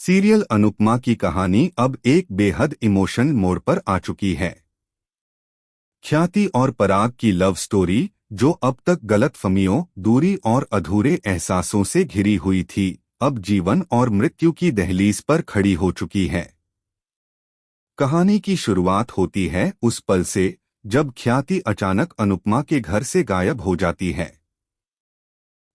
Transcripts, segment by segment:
Serial Anupama की कहानी अब एक बेहद इमोशनल मोड़ पर आ चुकी है। ख्याति और पराग की लव स्टोरी, जो अब तक गलतफहमियों, दूरी और अधूरे एहसासों से घिरी हुई थी, अब जीवन और मृत्यु की दहलीज पर खड़ी हो चुकी है। कहानी की शुरुआत होती है उस पल से जब ख्याति अचानक अनुपमा के घर से गायब हो जाती है।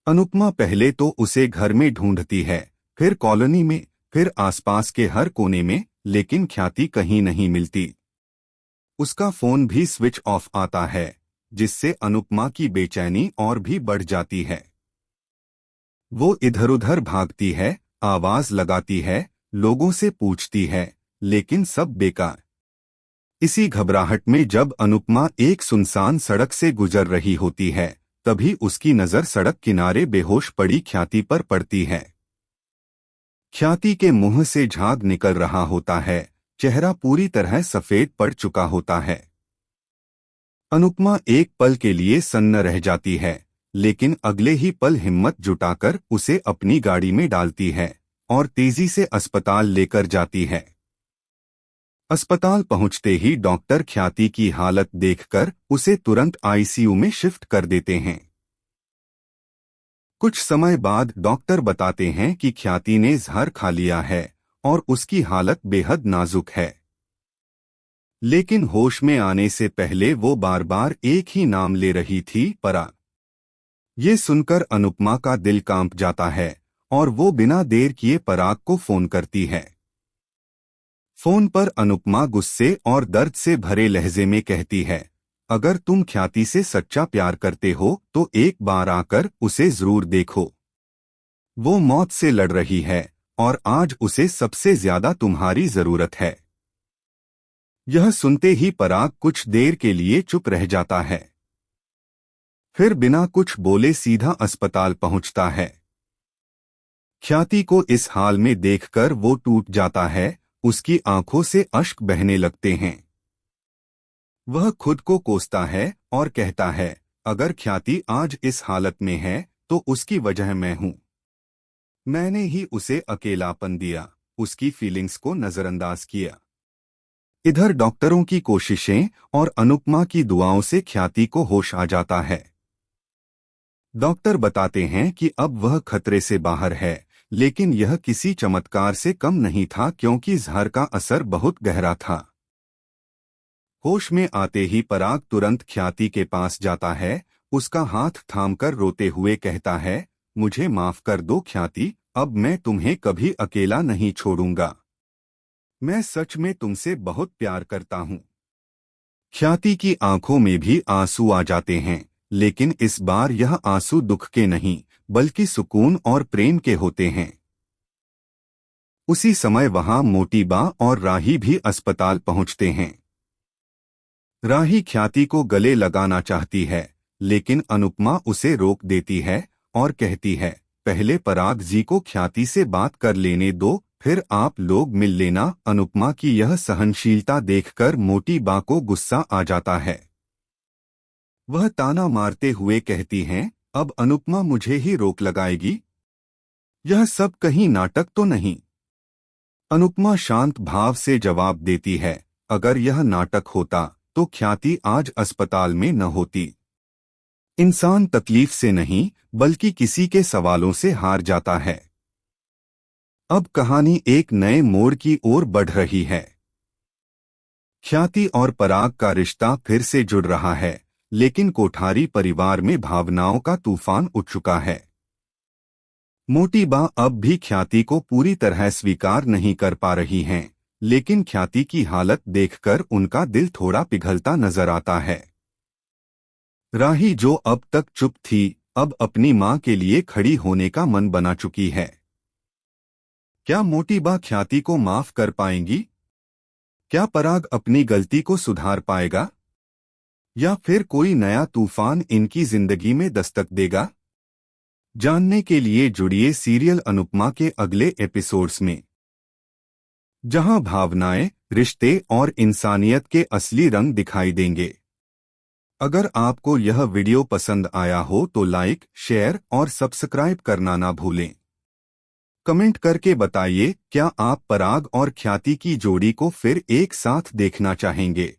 अनुपमा पहले तो उसे घर में ढूंढती है, फिर कॉलोनी में, फिर आसपास के हर कोने में, लेकिन ख्याति कहीं नहीं मिलती। उसका फोन भी स्विच ऑफ आता है, जिससे अनुपमा की बेचैनी और भी बढ़ जाती है। वो इधर-उधर भागती है, आवाज लगाती है, लोगों से पूछती है, लेकिन सब बेकार। इसी घबराहट में जब अनुपमा एक सुनसान सड़क से गुजर रही होती है, तभी उसकी नजर सड़क किनारे बेहोश पड़ी ख्याति पर पड़ती है। ख्याति के मुंह से झाग निकल रहा होता है, चेहरा पूरी तरह सफेद पड़ चुका होता है। अनुपमा एक पल के लिए सन्न रह जाती है, लेकिन अगले ही पल हिम्मत जुटाकर उसे अपनी गाड़ी में डालती है और तेजी से अस्पताल लेकर जाती है। अस्पताल पहुंचते ही डॉक्टर ख्याति की हालत देखकर उसे तुरंत आईसीयू में शिफ्ट कर देते हैं। कुछ समय बाद डॉक्टर बताते हैं कि ख्याति ने जहर खा लिया है और उसकी हालत बेहद नाजुक है। लेकिन होश में आने से पहले वो बार बार एक ही नाम ले रही थी, पराग। ये सुनकर अनुपमा का दिल कांप जाता है और वो बिना देर किए पराग को फोन करती है। फोन पर अनुपमा गुस्से और दर्द से भरे लहजे में कहती है, अगर तुम ख्याति से सच्चा प्यार करते हो तो एक बार आकर उसे जरूर देखो। वो मौत से लड़ रही है और आज उसे सबसे ज्यादा तुम्हारी जरूरत है। यह सुनते ही पराग कुछ देर के लिए चुप रह जाता है, फिर बिना कुछ बोले सीधा अस्पताल पहुंचता है। ख्याति को इस हाल में देखकर वो टूट जाता है, उसकी आंखों से अश्क बहने लगते हैं। वह खुद को कोसता है और कहता है, अगर ख्याति आज इस हालत में है तो उसकी वजह मैं हूं। मैंने ही उसे अकेलापन दिया, उसकी फीलिंग्स को नजरअंदाज किया। इधर डॉक्टरों की कोशिशें और अनुपमा की दुआओं से ख्याति को होश आ जाता है। डॉक्टर बताते हैं कि अब वह खतरे से बाहर है, लेकिन यह किसी चमत्कार से कम नहीं था, क्योंकि जहर का असर बहुत गहरा था। होश में आते ही पराग तुरंत ख्याति के पास जाता है, उसका हाथ थामकर रोते हुए कहता है, मुझे माफ कर दो ख्याति, अब मैं तुम्हें कभी अकेला नहीं छोड़ूंगा। मैं सच में तुमसे बहुत प्यार करता हूँ। ख्याति की आंखों में भी आंसू आ जाते हैं, लेकिन इस बार यह आंसू दुख के नहीं, बल्कि सुकून और प्रेम के होते हैं। उसी समय वहां मोटी बा और राही भी अस्पताल पहुंचते हैं। राही ख्याति को गले लगाना चाहती है, लेकिन अनुपमा उसे रोक देती है और कहती है, पहले पराग जी को ख्याति से बात कर लेने दो, फिर आप लोग मिल लेना। अनुपमा की यह सहनशीलता देखकर मोटी बा को गुस्सा आ जाता है। वह ताना मारते हुए कहती हैं, अब अनुपमा मुझे ही रोक लगाएगी? यह सब कहीं नाटक तो नहीं? अनुपमा शांत भाव से जवाब देती है, अगर यह नाटक होता तो ख्याति आज अस्पताल में न होती। इंसान तकलीफ से नहीं, बल्कि किसी के सवालों से हार जाता है। अब कहानी एक नए मोड़ की ओर बढ़ रही है। ख्याति और पराग का रिश्ता फिर से जुड़ रहा है, लेकिन कोठारी परिवार में भावनाओं का तूफान उठ चुका है। मोटी बा अब भी ख्याति को पूरी तरह स्वीकार नहीं कर पा रही हैं, लेकिन ख्याति की हालत देखकर उनका दिल थोड़ा पिघलता नजर आता है। राही, जो अब तक चुप थी, अब अपनी मां के लिए खड़ी होने का मन बना चुकी है। क्या मोटी बा ख्याति को माफ कर पाएंगी? क्या पराग अपनी गलती को सुधार पाएगा? या फिर कोई नया तूफान इनकी जिंदगी में दस्तक देगा? जानने के लिए जुड़िए सीरियल अनुपमा के अगले एपिसोड्स में, जहां भावनाएं, रिश्ते और इंसानियत के असली रंग दिखाई देंगे। अगर आपको यह वीडियो पसंद आया हो तो लाइक, शेयर और सब्सक्राइब करना ना भूलें। कमेंट करके बताइए क्या आप पराग और ख्याति की जोड़ी को फिर एक साथ देखना चाहेंगे।